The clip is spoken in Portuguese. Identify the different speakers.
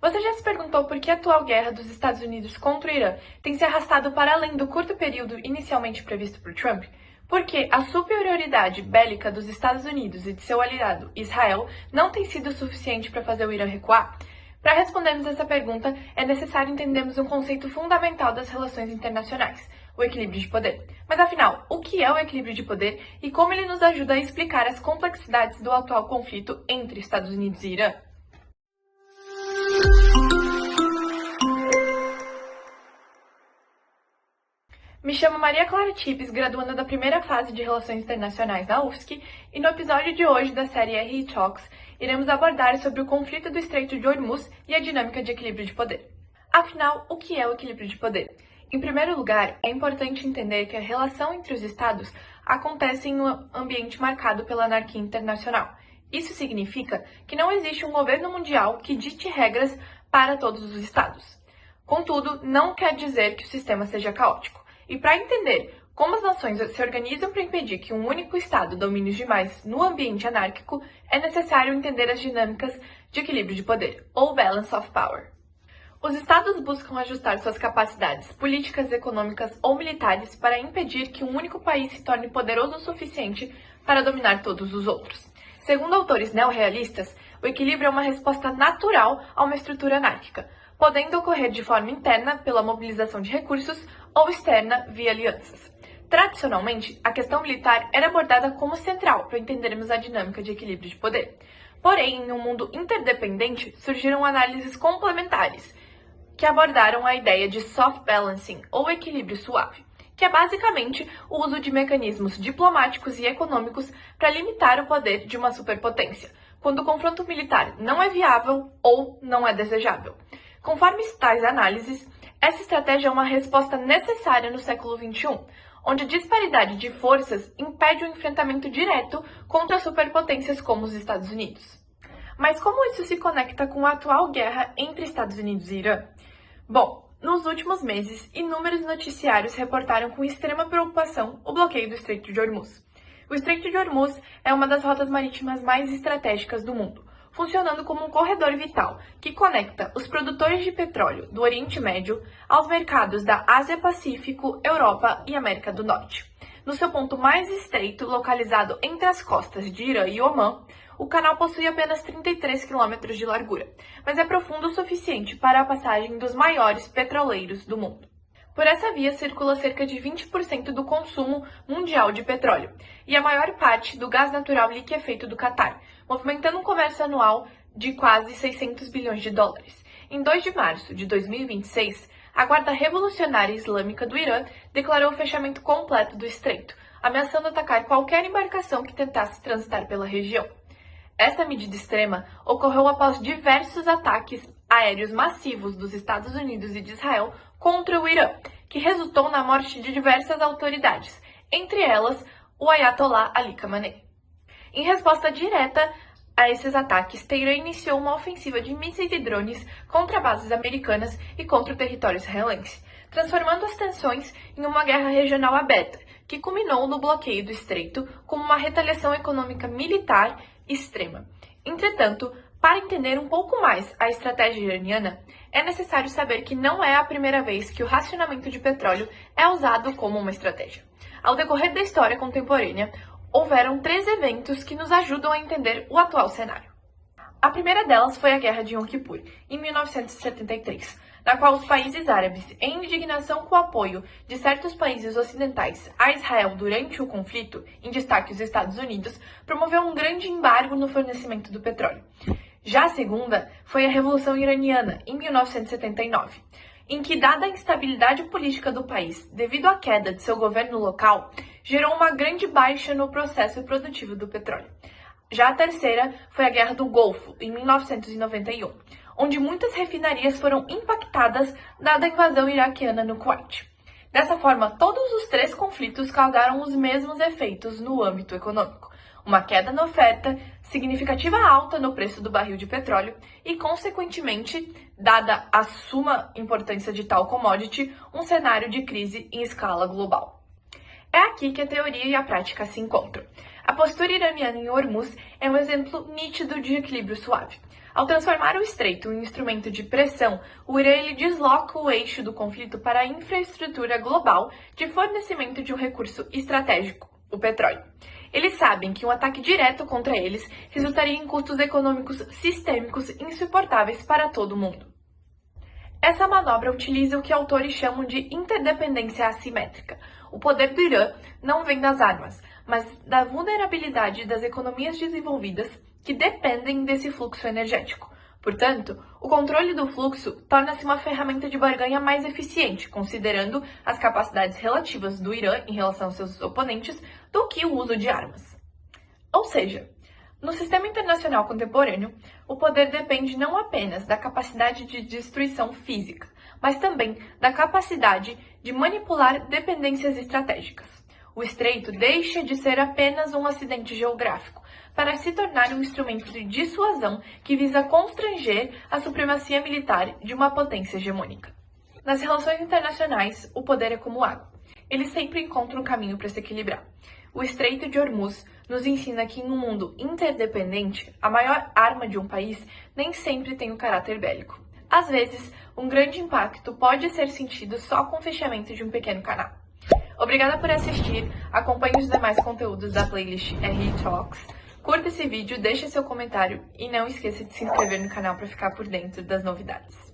Speaker 1: Você já se perguntou por que a atual guerra dos Estados Unidos contra o Irã tem se arrastado para além do curto período inicialmente previsto por Trump? Porque a superioridade bélica dos Estados Unidos e de seu aliado Israel não tem sido suficiente para fazer o Irã recuar? Para respondermos essa pergunta, é necessário entendermos um conceito fundamental das relações internacionais, o equilíbrio de poder. Mas afinal, o que é o equilíbrio de poder e como ele nos ajuda a explicar as complexidades do atual conflito entre Estados Unidos e Irã? Me chamo Maria Clara Tipes, graduanda da primeira fase de Relações Internacionais na UFSC, e no episódio de hoje da série RI Talks, iremos abordar sobre o conflito do Estreito de Hormuz e a dinâmica de equilíbrio de poder. Afinal, o que é o equilíbrio de poder? Em primeiro lugar, é importante entender que a relação entre os estados acontece em um ambiente marcado pela anarquia internacional. Isso significa que não existe um governo mundial que dite regras para todos os estados. Contudo, não quer dizer que o sistema seja caótico. E para entender como as nações se organizam para impedir que um único Estado domine os demais no ambiente anárquico, é necessário entender as dinâmicas de equilíbrio de poder, ou balance of power. Os Estados buscam ajustar suas capacidades políticas, econômicas ou militares para impedir que um único país se torne poderoso o suficiente para dominar todos os outros. Segundo autores neorrealistas, o equilíbrio é uma resposta natural a uma estrutura anárquica, podendo ocorrer de forma interna pela mobilização de recursos ou externa via alianças. Tradicionalmente, a questão militar era abordada como central para entendermos a dinâmica de equilíbrio de poder. Porém, em um mundo interdependente, surgiram análises complementares que abordaram a ideia de soft balancing, ou equilíbrio suave, que é basicamente o uso de mecanismos diplomáticos e econômicos para limitar o poder de uma superpotência, quando o confronto militar não é viável ou não é desejável. Conforme tais análises, essa estratégia é uma resposta necessária no século XXI, onde a disparidade de forças impede o enfrentamento direto contra superpotências como os Estados Unidos. Mas como isso se conecta com a atual guerra entre Estados Unidos e Irã? Bom, nos últimos meses, inúmeros noticiários reportaram com extrema preocupação o bloqueio do Estreito de Hormuz. O Estreito de Hormuz é uma das rotas marítimas mais estratégicas do mundo, funcionando como um corredor vital que conecta os produtores de petróleo do Oriente Médio aos mercados da Ásia-Pacífico, Europa e América do Norte. No seu ponto mais estreito, localizado entre as costas de Irã e Omã, o canal possui apenas 33 quilômetros de largura, mas é profundo o suficiente para a passagem dos maiores petroleiros do mundo. Por essa via circula cerca de 20% do consumo mundial de petróleo e a maior parte do gás natural liquefeito do Catar, movimentando um comércio anual de quase 600 bilhões de dólares. Em 2 de março de 2026, a Guarda Revolucionária Islâmica do Irã declarou o fechamento completo do estreito, ameaçando atacar qualquer embarcação que tentasse transitar pela região. Esta medida extrema ocorreu após diversos ataques aéreos massivos dos Estados Unidos e de Israel contra o Irã, que resultou na morte de diversas autoridades, entre elas o Ayatollah Ali Khamenei. Em resposta direta a esses ataques, Teherã iniciou uma ofensiva de mísseis e drones contra bases americanas e contra o território israelense, transformando as tensões em uma guerra regional aberta, que culminou no bloqueio do estreito como uma retaliação econômica militar extrema. Entretanto, para entender um pouco mais a estratégia iraniana, é necessário saber que não é a primeira vez que o racionamento de petróleo é usado como uma estratégia. Ao decorrer da história contemporânea, houveram 3 eventos que nos ajudam a entender o atual cenário. A primeira delas foi a Guerra de Yom Kippur, em 1973, na qual os países árabes, em indignação com o apoio de certos países ocidentais a Israel durante o conflito, em destaque os Estados Unidos, promoveu um grande embargo no fornecimento do petróleo. Já a segunda foi a Revolução Iraniana, em 1979, em que, dada a instabilidade política do país devido à queda de seu governo local, gerou uma grande baixa no processo produtivo do petróleo. Já a terceira foi a Guerra do Golfo, em 1991, onde muitas refinarias foram impactadas dada a invasão iraquiana no Kuwait. Dessa forma, todos os 3 conflitos causaram os mesmos efeitos no âmbito econômico: uma queda na oferta, significativa alta no preço do barril de petróleo e, consequentemente, dada a suma importância de tal commodity, um cenário de crise em escala global. É aqui que a teoria e a prática se encontram. A postura iraniana em Hormuz é um exemplo nítido de equilíbrio suave. Ao transformar o estreito em instrumento de pressão, o Irã ele desloca o eixo do conflito para a infraestrutura global de fornecimento de um recurso estratégico, o petróleo. Eles sabem que um ataque direto contra eles resultaria em custos econômicos sistêmicos insuportáveis para todo mundo. Essa manobra utiliza o que autores chamam de interdependência assimétrica. O poder do Irã não vem das armas, mas da vulnerabilidade das economias desenvolvidas que dependem desse fluxo energético. Portanto, o controle do fluxo torna-se uma ferramenta de barganha mais eficiente, considerando as capacidades relativas do Irã em relação aos seus oponentes, do que o uso de armas. Ou seja, no sistema internacional contemporâneo, o poder depende não apenas da capacidade de destruição física, mas também da capacidade de manipular dependências estratégicas. O estreito deixa de ser apenas um acidente geográfico para se tornar um instrumento de dissuasão que visa constranger a supremacia militar de uma potência hegemônica. Nas relações internacionais, o poder é como água. Ele sempre encontra um caminho para se equilibrar. O Estreito de Hormuz nos ensina que em um mundo interdependente, a maior arma de um país nem sempre tem o caráter bélico. Às vezes, um grande impacto pode ser sentido só com o fechamento de um pequeno canal. Obrigada por assistir, acompanhe os demais conteúdos da playlist RI Talks, curta esse vídeo, deixe seu comentário e não esqueça de se inscrever no canal para ficar por dentro das novidades.